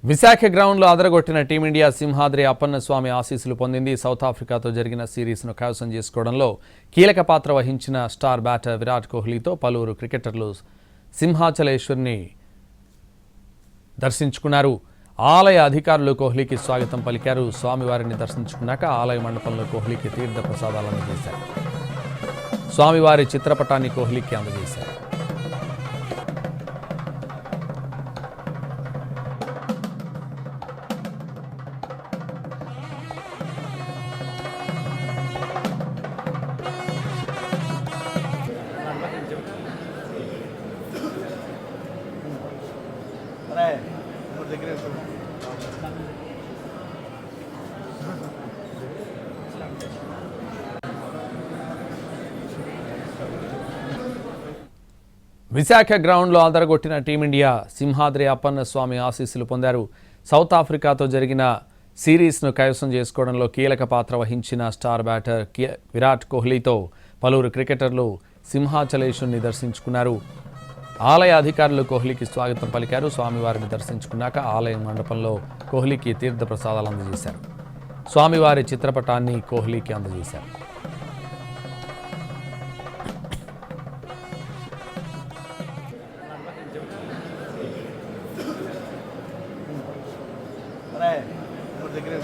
విశాఖ గ్రౌండ్లో అదరగొట్టిన టీమిండియా సింహాద్రి అప్పన్న స్వామి ఆశీస్సులు పొందింది. సౌత్ ఆఫ్రికాతో జరిగిన సిరీస్ను కైవసం చేసుకోవడంలో కీలక పాత్ర వహించిన స్టార్ బ్యాటర్ విరాట్ కోహ్లీతో పలువురు క్రికెటర్లు సింహాచలేశ్వరిని దర్శించుకున్నారు. ఆలయ అధికారులు కోహ్లీకి స్వాగతం పలికారు. స్వామివారిని దర్శించుకున్నాక ఆలయ మండపంలో కోహ్లీకి తీర్థ ప్రసాదాలు అందజేశారు. స్వామివారి చిత్రపటాన్ని కోహ్లీకి అందజేశారు. విశాఖ గ్రౌండ్లో అదరగొట్టిన టీమిండియా సింహాద్రి అప్పన్న స్వామి ఆశీస్సులు పొందారు. సౌత్ ఆఫ్రికాతో జరిగిన సిరీస్ను కైవసం చేసుకోవడంలో కీలక పాత్ర వహించిన స్టార్ బ్యాటర్ విరాట్ కోహ్లీతో పలువురు క్రికెటర్లు సింహాచలేశ్వరిని దర్శించుకున్నారు. ఆలయ అధికారులు కోహ్లీకి స్వాగతం పలికారు. స్వామివారిని దర్శించుకున్నాక ఆలయ మండపంలో కోహ్లీకి తీర్థ ప్రసాదాలు అందజేశారు. స్వామివారి చిత్రపటాన్ని కోహ్లీకి అందజేశారు. దగ్గర